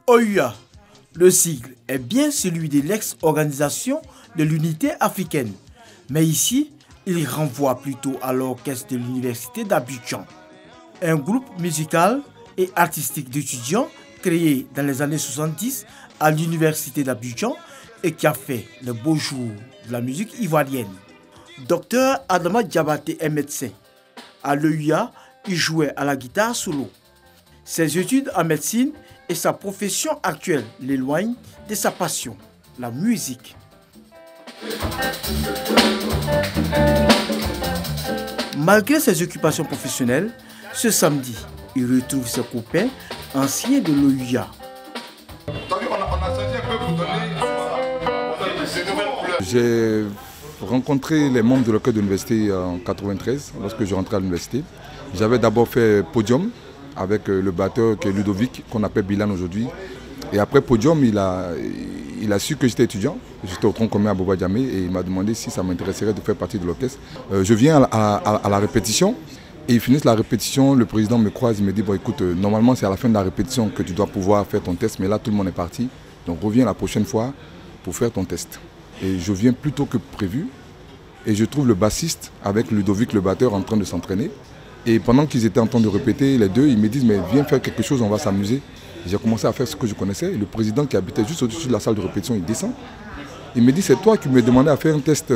OUA, le sigle est bien celui de l'ex-organisation de l'unité africaine. Mais ici, il renvoie plutôt à l'orchestre de l'université d'Abidjan. Un groupe musical et artistique d'étudiants créé dans les années 70 à l'université d'Abidjan et qui a fait le beau jour de la musique ivoirienne. Docteur Adama Diabaté est médecin. À l'EUA, il jouait à la guitare solo. Ses études en médecine et sa profession actuelle l'éloignent de sa passion, la musique. Malgré ses occupations professionnelles, ce samedi, il retrouve ses copains anciens de l'OUA. J'ai rencontré les membres de l'orchestre de l'université en 1993, lorsque je rentrais à l'université. J'avais d'abord fait Podium avec le batteur qui est Ludovic, qu'on appelle Bilan aujourd'hui. Et après Podium, il a su que j'étais étudiant. J'étais au tronc commun à Boba Djamé et il m'a demandé si ça m'intéresserait de faire partie de l'orchestre. Je viens à la répétition et ils finissent la répétition. Le président me croise, il me dit bon, écoute, normalement c'est à la fin de la répétition que tu dois pouvoir faire ton test, mais là tout le monde est parti. Donc reviens la prochaine fois pour faire ton test. Et je viens plus tôt que prévu et je trouve le bassiste avec Ludovic, le batteur, en train de s'entraîner. Et pendant qu'ils étaient en train de répéter, les deux, ils me disent mais viens faire quelque chose, on va s'amuser. J'ai commencé à faire ce que je connaissais. Et le président qui habitait juste au-dessus de la salle de répétition, il descend. Il me dit c'est toi qui me demandais à faire un test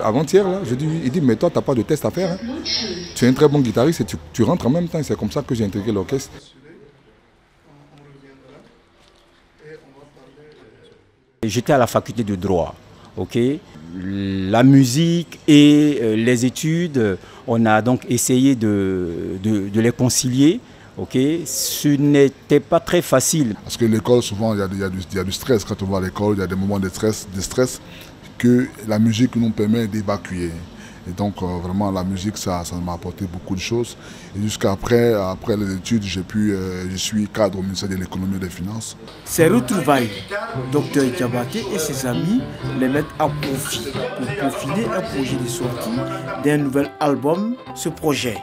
avant-hier là. Je dis oui. Il dit mais toi tu n'as pas de test à faire. Hein. Tu es un très bon guitariste et tu rentres en même temps. C'est comme ça que j'ai intégré l'orchestre. J'étais à la faculté de droit. Okay. La musique et les études, on a donc essayé de les concilier. Okay. Ce n'était pas très facile. Parce que l'école, souvent, il y a du stress. Quand on va à l'école, il y a des moments de stress que la musique nous permet d'évacuer. Et donc, vraiment, la musique, ça m'a apporté beaucoup de choses. Et jusqu'après les études, je suis cadre au ministère de l'économie et des finances. Ces retrouvailles, Dr Diabaté et ses amis les mettent à profit pour profiler un projet de sortie d'un nouvel album. Ce projet,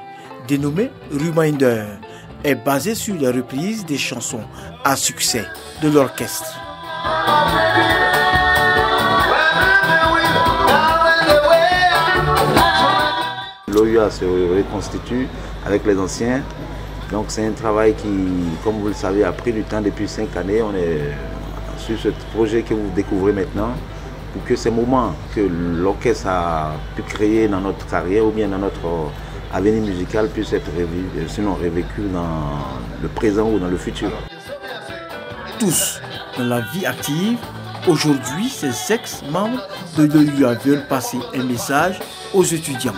dénommé Reminder, est basé sur les reprises des chansons à succès de l'orchestre. L'OUA se reconstitue avec les anciens. Donc c'est un travail qui, comme vous le savez, a pris du temps depuis 5 années. On est sur ce projet que vous découvrez maintenant pour que ces moments que l'orchestre a pu créer dans notre carrière ou bien dans notre avenir musical puissent être revécus dans le présent ou dans le futur. Tous dans la vie active, aujourd'hui, ces ex-membres de l'OUA veulent passer un message aux étudiants.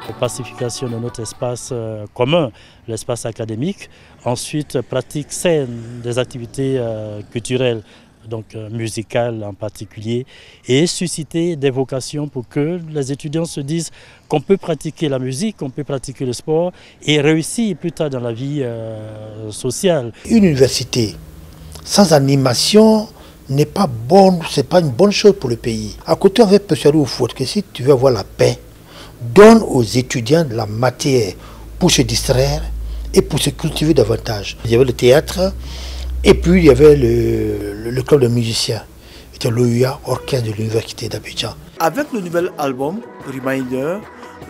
La pacification de notre espace commun, l'espace académique. Ensuite, pratique saine des activités culturelles, donc musicales en particulier, et susciter des vocations pour que les étudiants se disent qu'on peut pratiquer la musique, qu'on peut pratiquer le sport et réussir plus tard dans la vie sociale. Une université sans animation n'est pas bonne, c'est pas une bonne chose pour le pays. À côté, on veut persuader au foot que si tu veux avoir la paix, donne aux étudiants de la matière pour se distraire et pour se cultiver davantage. Il y avait le théâtre et puis il y avait le club de musiciens. C'était l'OUA, orchestre de l'université d'Abidjan. Avec le nouvel album Reminder,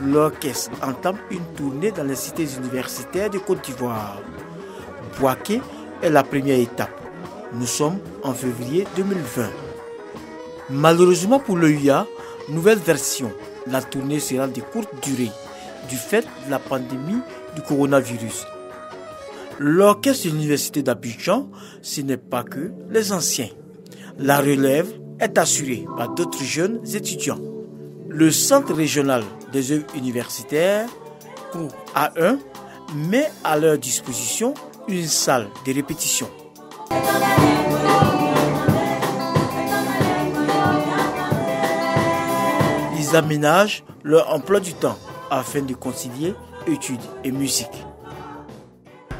l'orchestre entame une tournée dans les cités universitaires de Côte d'Ivoire. Bouaké est la première étape. Nous sommes en février 2020. Malheureusement pour l'OUA, nouvelle version. La tournée sera de courte durée du fait de la pandémie du coronavirus. L'orchestre de l'université d'Abidjan, ce n'est pas que les anciens. La relève est assurée par d'autres jeunes étudiants. Le centre régional des œuvres universitaires, CROU A1, met à leur disposition une salle de répétition. Ils aménagent leur emploi du temps afin de concilier études et musique.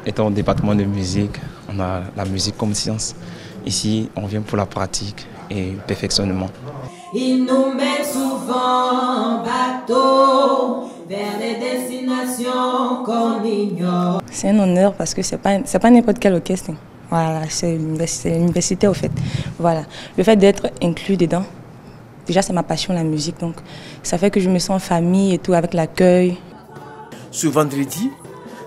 Étant au département de musique, on a la musique comme science. Ici, on vient pour la pratique et le perfectionnement. Ils nous mettent souvent en bateau vers les destinations qu'on ignore. C'est un honneur parce que c'est pas n'importe quel orchestre Voilà, c'est l'université au fait. Voilà. Le fait d'être inclus dedans, déjà c'est ma passion la musique, donc ça fait que je me sens en famille et tout avec l'accueil. Ce vendredi,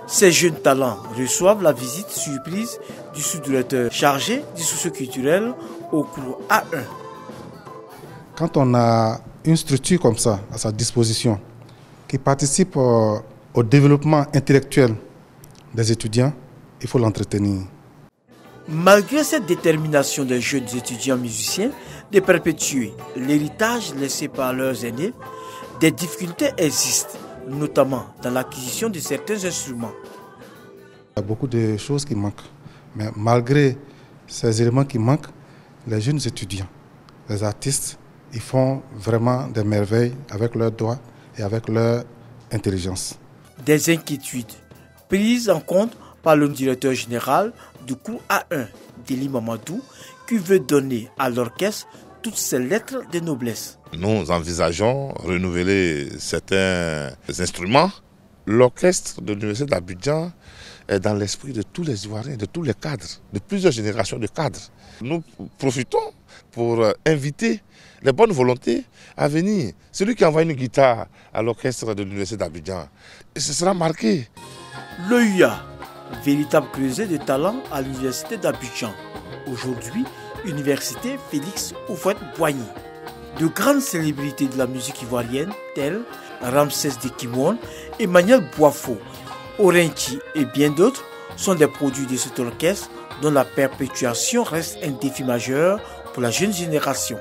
ces jeunes talents reçoivent la visite surprise du sous-directeur chargé du socio-culturel au cours A1. Quand on a une structure comme ça à sa disposition, qui participe au développement intellectuel des étudiants, il faut l'entretenir. Malgré cette détermination des jeunes étudiants musiciens de perpétuer l'héritage laissé par leurs aînés, des difficultés existent, notamment dans l'acquisition de certains instruments. Il y a beaucoup de choses qui manquent, mais malgré ces éléments qui manquent, les jeunes étudiants, les artistes, ils font vraiment des merveilles avec leurs doigts et avec leur intelligence. Des inquiétudes prises en compte par le directeur général du cours A1, Deli Mamadou, qui veut donner à l'orchestre toutes ses lettres de noblesse. Nous envisageons renouveler certains instruments. L'orchestre de l'Université d'Abidjan est dans l'esprit de tous les Ivoiriens, de tous les cadres, de plusieurs générations de cadres. Nous profitons pour inviter les bonnes volontés à venir. Celui qui envoie une guitare à l'orchestre de l'Université d'Abidjan, ce sera marqué. L'OUA, véritable creuset de talent à l'Université d'Abidjan. Aujourd'hui, Université Félix Houphouët-Boigny. De grandes célébrités de la musique ivoirienne telles Ramsès de Kimon, Emmanuel Boifo, Orenchi et bien d'autres sont des produits de cet orchestre dont la perpétuation reste un défi majeur pour la jeune génération.